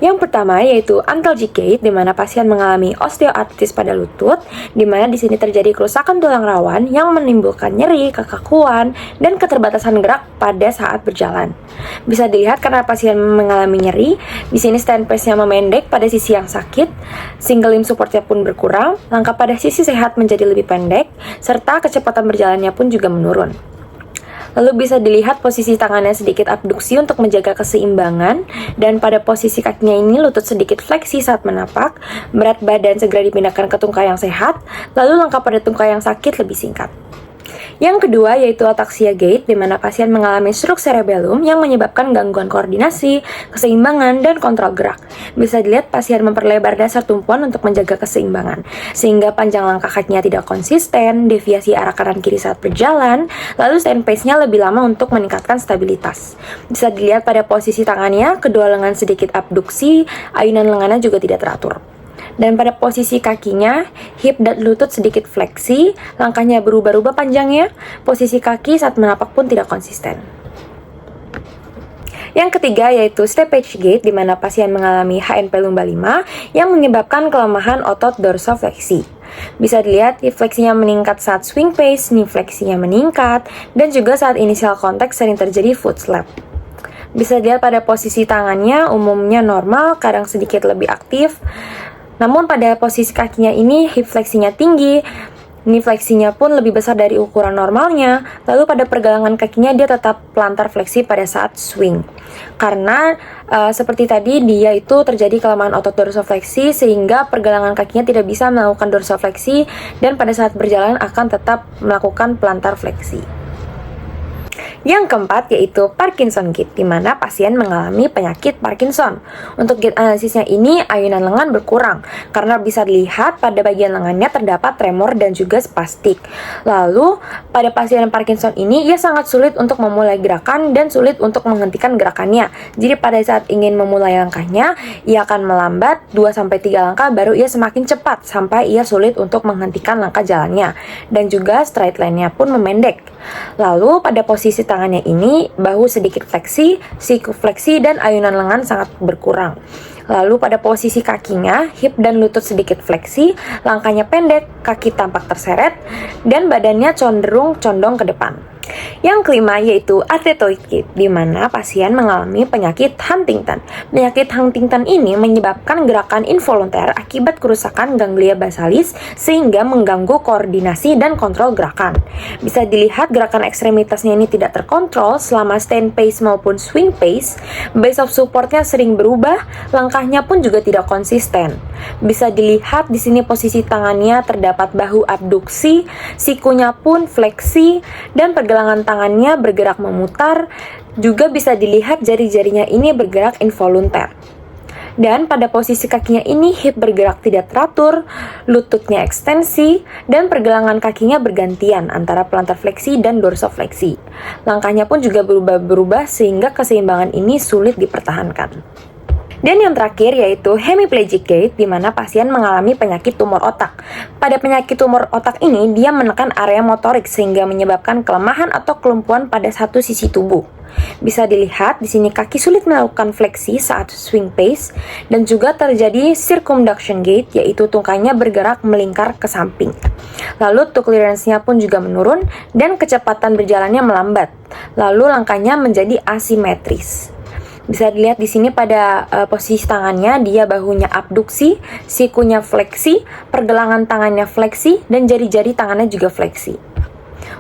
Yang pertama yaitu antalgic gait, di mana pasien mengalami osteoartritis pada lutut, di mana di sini terjadi kerusakan tulang rawan yang menimbulkan nyeri, kekakuan, dan keterbatasan gerak pada saat berjalan. Bisa dilihat karena pasien mengalami nyeri, di sini stand pace-nya memendek pada sisi yang sakit, single limb support-nya pun berkurang, langkah pada sisi sehat menjadi lebih pendek, serta kecepatan berjalannya pun juga menurun. Lalu bisa dilihat posisi tangannya sedikit abduksi untuk menjaga keseimbangan, dan pada posisi kakinya ini lutut sedikit fleksi saat menapak, berat badan segera dipindahkan ke tungkai yang sehat, lalu langkah pada tungkai yang sakit lebih singkat. Yang kedua yaitu ataxia gait, di mana pasien mengalami stroke cerebellum yang menyebabkan gangguan koordinasi, keseimbangan, dan kontrol gerak. Bisa dilihat pasien memperlebar dasar tumpuan untuk menjaga keseimbangan, sehingga panjang langkah kakinya tidak konsisten, deviasi arah kanan kiri saat berjalan, lalu stand pace-nya lebih lama untuk meningkatkan stabilitas. Bisa dilihat pada posisi tangannya, kedua lengan sedikit abduksi, ayunan lengannya juga tidak teratur. Dan pada posisi kakinya, hip dan lutut sedikit fleksi, langkahnya berubah-ubah panjangnya, posisi kaki saat menapak pun tidak konsisten. Yang ketiga yaitu steppage gait, di mana pasien mengalami HNP lumba 5 yang menyebabkan kelemahan otot dorsofleksi. Bisa dilihat hip fleksinya meningkat saat swing pace, knee fleksinya meningkat, dan juga saat initial contact sering terjadi foot slap. Bisa dilihat pada posisi tangannya umumnya normal, kadang sedikit lebih aktif. Namun pada posisi kakinya ini hip fleksinya tinggi, knee fleksinya pun lebih besar dari ukuran normalnya. Lalu pada pergelangan kakinya dia tetap plantar fleksi pada saat swing. Karena seperti tadi dia itu terjadi kelemahan otot dorsofleksi sehingga pergelangan kakinya tidak bisa melakukan dorsofleksi dan pada saat berjalan akan tetap melakukan plantar fleksi. Yang keempat yaitu Parkinson gait, di mana pasien mengalami penyakit Parkinson. Untuk gait analisisnya ini ayunan lengan berkurang karena bisa dilihat pada bagian lengannya terdapat tremor dan juga spastik. Lalu pada pasien Parkinson ini ia sangat sulit untuk memulai gerakan dan sulit untuk menghentikan gerakannya. Jadi pada saat ingin memulai langkahnya ia akan melambat 2-3 langkah baru ia semakin cepat sampai ia sulit untuk menghentikan langkah jalannya, dan juga straight line-nya pun memendek. Lalu pada posisi tangannya ini bahu sedikit fleksi, siku fleksi, dan ayunan lengan sangat berkurang. Lalu pada posisi kakinya, hip dan lutut sedikit fleksi, langkahnya pendek, kaki tampak terseret, dan badannya cenderung condong ke depan. Yang kelima yaitu arthretoid gait, di mana pasien mengalami penyakit Huntington. Penyakit Huntington ini menyebabkan gerakan involunter akibat kerusakan ganglia basalis sehingga mengganggu koordinasi dan kontrol gerakan. Bisa dilihat gerakan ekstremitasnya ini tidak terkontrol selama stand pace maupun swing pace. Base of supportnya sering berubah, langkahnya pun juga tidak konsisten. Bisa dilihat di sini posisi tangannya terdapat bahu abduksi, sikunya pun fleksi, dan pergelangan tangannya bergerak memutar. Juga bisa dilihat jari-jarinya ini bergerak involunter. Dan pada posisi kakinya ini hip bergerak tidak teratur, lututnya ekstensi, dan pergelangan kakinya bergantian antara plantar fleksi dan dorsofleksi. Langkahnya pun juga berubah-berubah sehingga keseimbangan ini sulit dipertahankan. Dan yang terakhir yaitu hemiplegic gait, di mana pasien mengalami penyakit tumor otak. Pada penyakit tumor otak ini, dia menekan area motorik sehingga menyebabkan kelemahan atau kelumpuhan pada satu sisi tubuh. Bisa dilihat di sini kaki sulit melakukan fleksi saat swing pace, dan juga terjadi circumduction gait, yaitu tungkainya bergerak melingkar ke samping. Lalu toe clearance-nya pun juga menurun dan kecepatan berjalannya melambat. Lalu langkahnya menjadi asimetris. Bisa dilihat di sini pada posisi tangannya, dia bahunya abduksi, sikunya fleksi, pergelangan tangannya fleksi, dan jari-jari tangannya juga fleksi.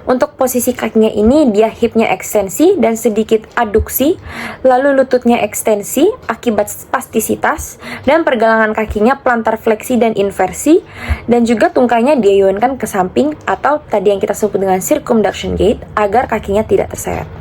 Untuk posisi kakinya ini, dia hipnya ekstensi dan sedikit aduksi, lalu lututnya ekstensi akibat spastisitas, dan pergelangan kakinya plantar fleksi dan inversi, dan juga tungkainya diayunkan ke samping atau tadi yang kita sebut dengan circumduction gait agar kakinya tidak terseret.